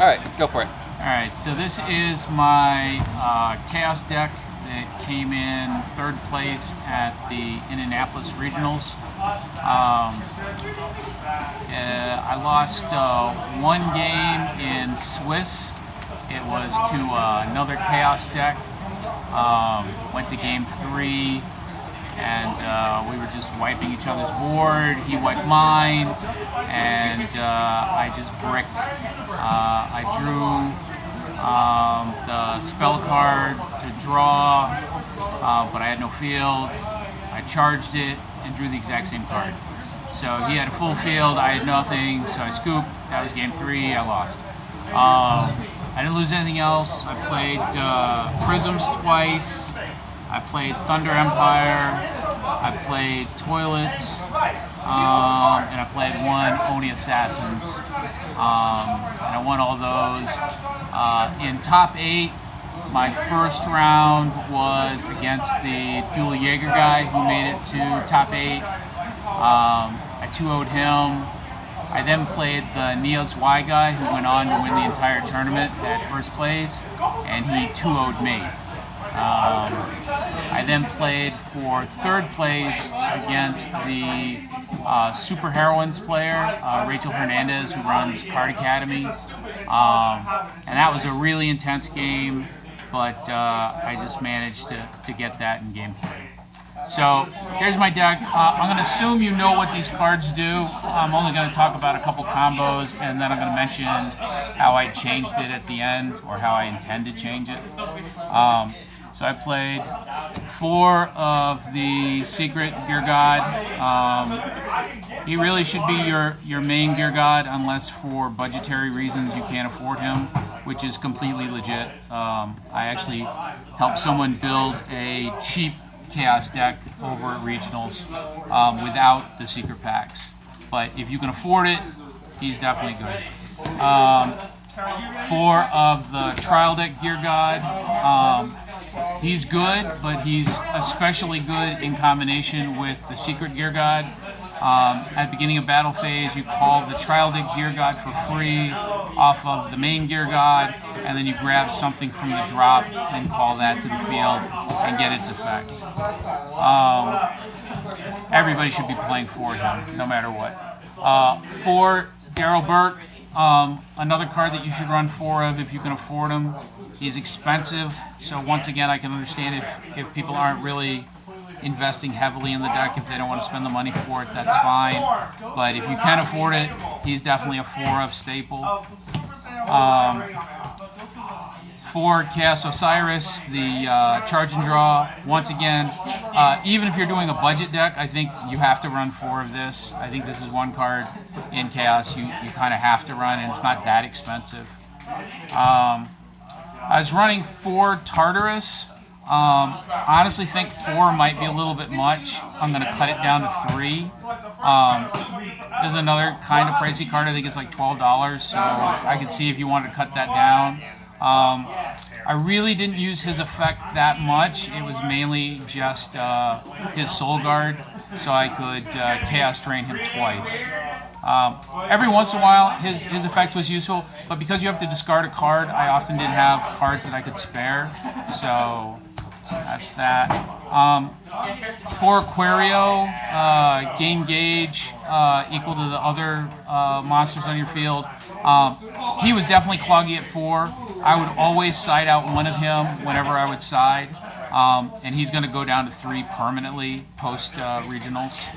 All right, go for it. All right, so this is my Chaos deck that came in third place at the Indianapolis Regionals. I lost one game in Swiss. It was to another Chaos deck. Went to game 3, and we were just wiping each other's board. He wiped mine, and I just bricked. I drew the spell card to draw, but I had no field. I charged it and drew the exact same card. So he had a full field, I had nothing, so I scooped. That was game 3, I lost. I didn't lose anything else. I played Prisms twice. I played Thunder Empire. I played Toilets. And I played one Oni Assassins. And I won all those. In top 8, my first round was against the Dual Jaeger guy who made it to top 8. I 2-0'd him. I then played the Neos Y guy who went on to win the entire tournament at first place, and he 2-0'd me. I then played for third place against the Super Heroines player, Rachel Hernandez, who runs Card Academy. And that was a really intense game, but I just managed to get that in game 3. So here's my deck. I'm going to assume you know what these cards do. I'm only going to talk about a couple combos, and then I'm going to mention how I changed it at the end, or how I intend to change it. So I played 4 of the Secret Gear God. He really should be your main Gear God, unless for budgetary reasons you can't afford him, which is completely legit. I actually helped someone build a cheap Chaos deck over at Regionals without the secret packs. But if you can afford it, he's definitely good. 4 of the Trial Deck Gear God. He's good, but he's especially good in combination with the Secret Gear God. At the beginning of battle phase, you call the Trial Deck Gear God for free off of the main Gear God, and then you grab something from the drop and call that to the field and get its effect. Everybody should be playing for him, no matter what. 4, Daryl Burke. Another card that you should run 4 of if you can afford him. He's expensive, so once again, I can understand if people aren't really investing heavily in the deck. If they don't want to spend the money for it, that's fine. But if you can afford it, he's definitely a 4 of staple. 4, Chaos Osiris, the charge and draw. Once again, even if you're doing a budget deck, I think you have to run 4 of this. I think this is one card in Chaos you kind of have to run, and it's not that expensive. I was running 4 Tartarus. Honestly think 4 might be a little bit much. I'm going to cut it down to 3. There's another kind of pricey card. I think it's like $12, so I could see if you wanted to cut that down. I really didn't use his effect that much. It was mainly just his Soul Guard, so I could Chaos Drain him twice. Every once in a while, his effect was useful, but because you have to discard a card, I often didn't have cards that I could spare, so that's that. 4 Aquario, gain gauge equal to the other monsters on your field. He was definitely cloggy at 4. I would always side out one of him whenever I would side, and he's going to go down to 3 permanently post regionals.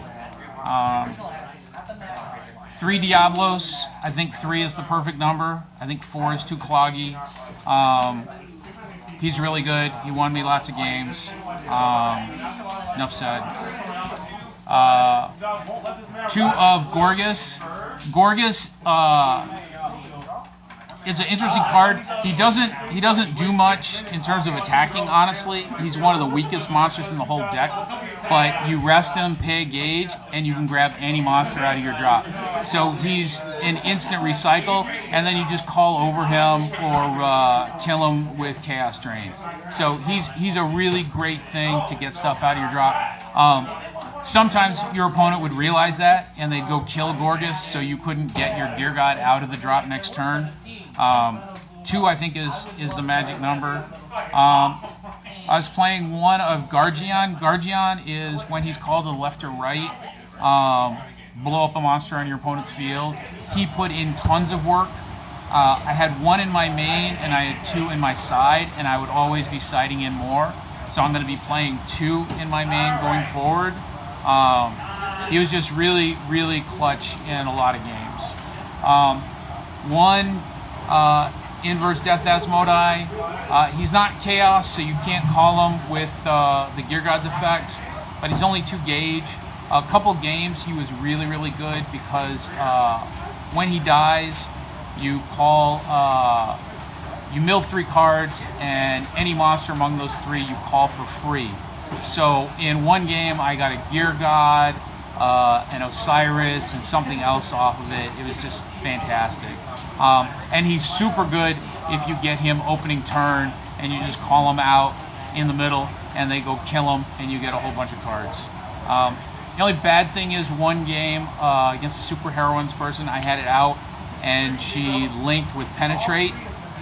3 Diablos. I think 3 is the perfect number. I think 4 is too cloggy. He's really good. He won me lots of games. Enough said. 2 of Gorgas. Gorgas is an interesting card. He doesn't do much in terms of attacking, honestly. He's one of the weakest monsters in the whole deck. But you rest him, pay a gauge, and you can grab any monster out of your drop. So he's an instant recycle, and then you just call over him or kill him with Chaos Drain. So he's a really great thing to get stuff out of your drop. Sometimes your opponent would realize that, and they'd go kill Gorgas, so you couldn't get your Gear God out of the drop next turn. 2, I think, is the magic number. I was playing one of Gargion. Gargion is when he's called to the left or right, blow up a monster on your opponent's field. He put in tons of work. I had 1 in my main and I had 2 in my side, and I would always be siding in more. So I'm going to be playing 2 in my main going forward. He was just really, really clutch in a lot of games. 1, Inverse Death Asmodai. He's not Chaos, so you can't call him with the Gear Gods effects, but he's only 2 gauge. A couple games he was really, really good because when he dies, you call, you mill 3 cards, and any monster among those 3 you call for free. So in one game I got a Gear God, an Osiris, and something else off of it. It was just fantastic. And he's super good if you get him opening turn and you just call him out in the middle and they go kill him and you get a whole bunch of cards. The only bad thing is one game against a super heroines person, I had it out and she linked with Penetrate.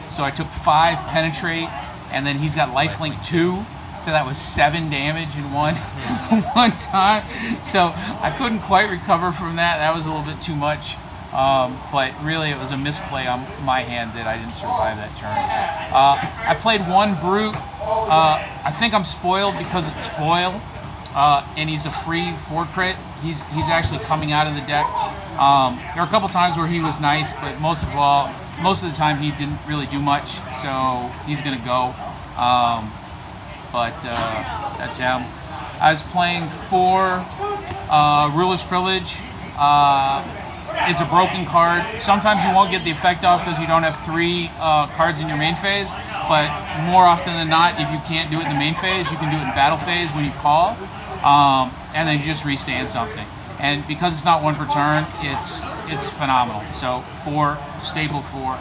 So I took 5 Penetrate, and then he's got Lifelink 2. So that was 7 damage in one time. So I couldn't quite recover from that. That was a little bit too much. But really it was a misplay on my hand that I didn't survive that turn. I played 1 Brute. I think I'm spoiled because it's foil, and he's a free 4 crit. He's actually coming out of the deck. There were a couple times where he was nice, but most of the time he didn't really do much, so he's gonna go. But that's him. I was playing 4 Ruler's Privilege. It's a broken card. Sometimes you won't get the effect off because you don't have 3 cards in your main phase, but more often than not, if you can't do it in the main phase, you can do it in battle phase when you call, and then you just restand something. And because it's not 1 per turn, it's phenomenal. So 4, staple 4.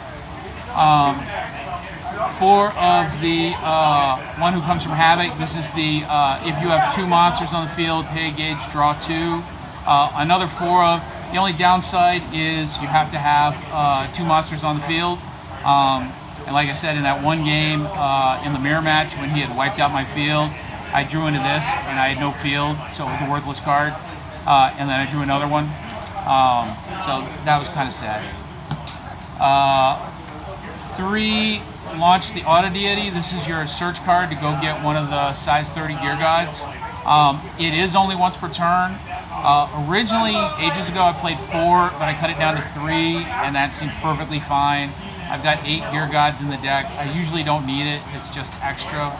4 of the one who comes from Havoc. This is the if you have 2 monsters on the field, pay a gauge, draw 2. Another 4 of. The only downside is you have to have 2 monsters on the field. And like I said, in that one game in the mirror match when he had wiped out my field, I drew into this and I had no field, so it was a worthless card. And then I drew another one. So that was kind of sad. 3, launch the Auto Deity. This is your search card to go get one of the size 30 Gear Gods. It is only once per turn. Originally, ages ago, I played 4, but I cut it down to 3, and that seems perfectly fine. I've got 8 Gear Gods in the deck. I usually don't need it. It's just extra.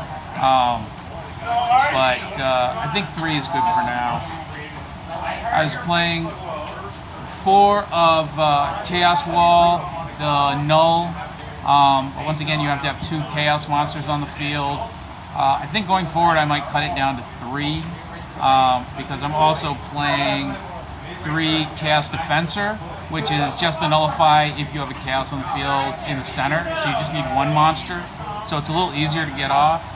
But I think 3 is good for now. I was playing 4 of Chaos Wall, the Null. Once again, you have to have 2 Chaos monsters on the field. I think going forward, I might cut it down to 3. Because I'm also playing 3 Chaos Defensor, which is just the nullify if you have a Chaos on the field in the center, so you just need 1 monster, so it's a little easier to get off.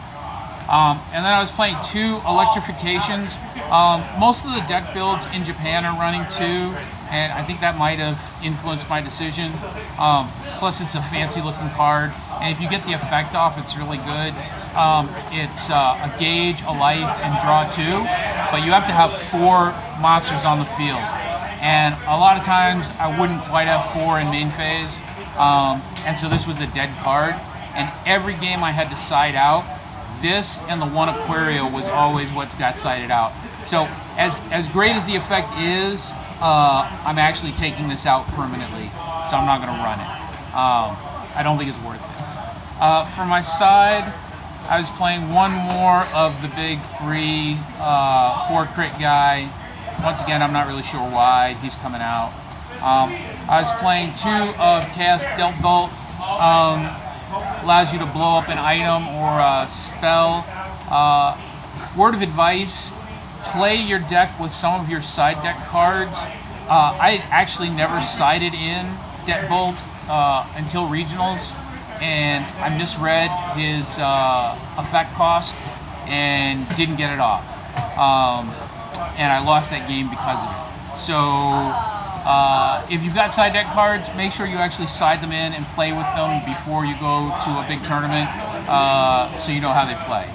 And then I was playing 2 Electrifications. Most of the deck builds in Japan are running 2, and I think that might have influenced my decision. Plus it's a fancy looking card, and if you get the effect off, it's really good. It's a gauge, a life, and draw 2, but you have to have 4 monsters on the field. And a lot of times I wouldn't quite have 4 in main phase, and so this was a dead card. And every game I had to side out, this and the 1 Aquario was always what got sided out. So as great as the effect is, I'm actually taking this out permanently, so I'm not going to run it. I don't think it's worth it. For my side, I was playing 1 more of the big free 4 crit guy. Once again, I'm not really sure why he's coming out. I was playing 2 of Chaos Dealt Bolt. Allows you to blow up an item or a spell. Word of advice, play your deck with some of your side deck cards. I actually never sided in Deadbolt until regionals, and I misread his effect cost and didn't get it off. And I lost that game because of it. So if you've got side deck cards, make sure you actually side them in and play with them before you go to a big tournament, so you know how they play.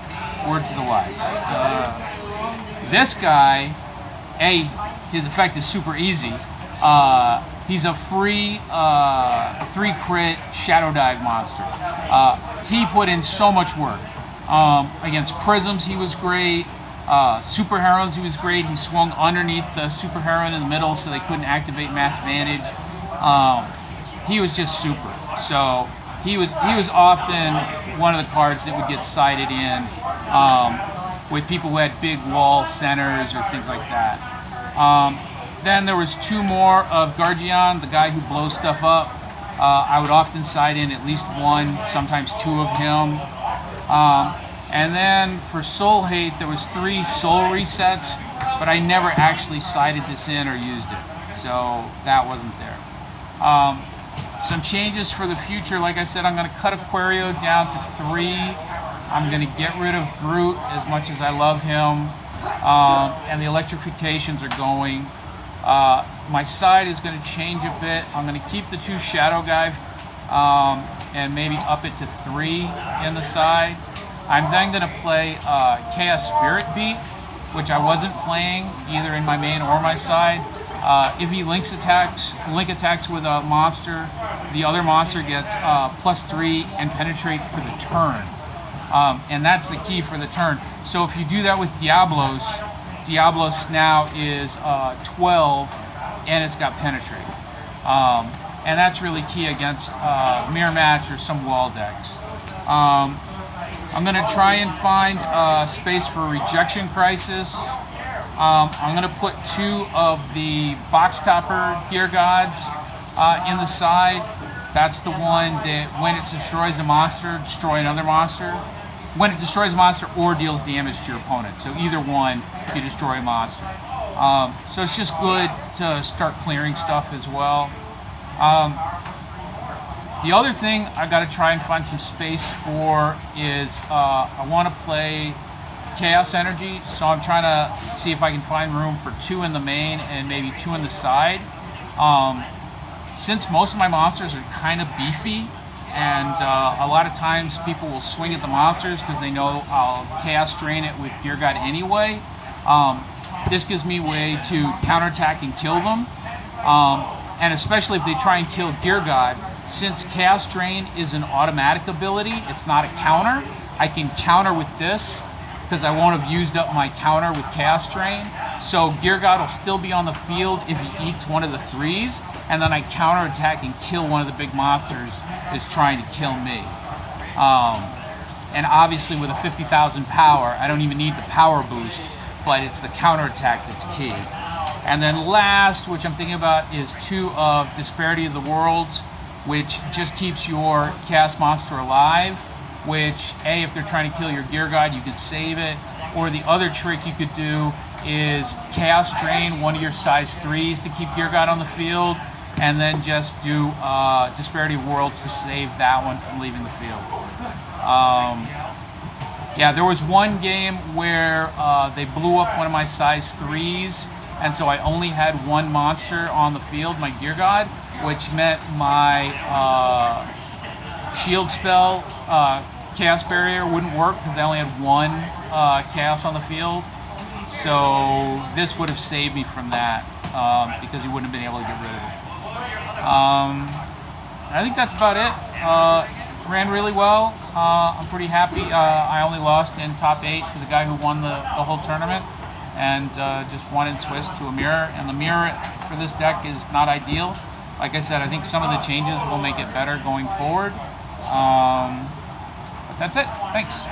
Word to the wise. This guy, his effect is super easy. He's a free 3-crit Shadow Dive monster. He put in so much work. Against Prisms, he was great. Super Heroines, he was great. He swung underneath the Super Heroine in the middle so they couldn't activate Mass Advantage. He was just super. So he was often one of the cards that would get sided in with people who had big wall centers or things like that. Then there was 2 more of Guardian, the guy who blows stuff up. I would often side in at least 1, sometimes 2 of him. And then for Soul Hate, there was 3 Soul Resets, but I never actually sided this in or used it, so that wasn't there. Some changes for the future, like I said, I'm going to cut Aquario down to 3. I'm going to get rid of Groot as much as I love him, and the electrifications are going. My side is going to change a bit. I'm going to keep the 2 Shadow Dive and maybe up it to 3 in the side. I'm then going to play Chaos Spirit Beat, which I wasn't playing either in my main or my side. If he link attacks with a monster, the other monster gets +3 and penetrate for the turn. And that's the key for the turn. So if you do that with Diablos now is 12 and it's got penetrate. And that's really key against Mirror Match or some wall decks. I'm going to try and find space for Rejection Crisis. I'm going to put 2 of the Box Topper Gear Gods in the side. That's the one that when it destroys a monster, destroy another monster. When it destroys a monster or deals damage to your opponent. So either one, you destroy a monster. So it's just good to start clearing stuff as well. The other thing I got to try and find some space for is I want to play Chaos Energy, so I'm trying to see if I can find room for 2 in the main and maybe 2 in the side. Since most of my monsters are kind of beefy, and a lot of times people will swing at the monsters because they know I'll Chaos Drain it with Gear God anyway, this gives me a way to counterattack and kill them. And especially if they try and kill Gear God, since Chaos Drain is an automatic ability, it's not a counter, I can counter with this because I won't have used up my counter with Chaos Drain. So Gear God will still be on the field if he eats one of the 3s, and then I counterattack and kill one of the big monsters that's trying to kill me. And obviously with a 50,000 power, I don't even need the power boost, but it's the counterattack that's key. And then last, which I'm thinking about, is 2 of Disparity of the Worlds, which just keeps your cast monster alive, which, if they're trying to kill your Gear God, you could save it. Or the other trick you could do is Chaos Drain one of your size 3s to keep Gear God on the field, and then just do Disparity of Worlds to save that one from leaving the field. Yeah, there was one game where they blew up one of my size 3s, and so I only had 1 monster on the field, my Gear God, which meant my shield spell, Chaos Barrier, wouldn't work because I only had 1 Chaos on the field. So this would have saved me from that because he wouldn't have been able to get rid of it. I think that's about it. Ran really well. I'm pretty happy. I only lost in top 8 to the guy who won the whole tournament, and just won in Swiss to a mirror. And the mirror for this deck is not ideal. Like I said, I think some of the changes will make it better going forward. But that's it. Thanks.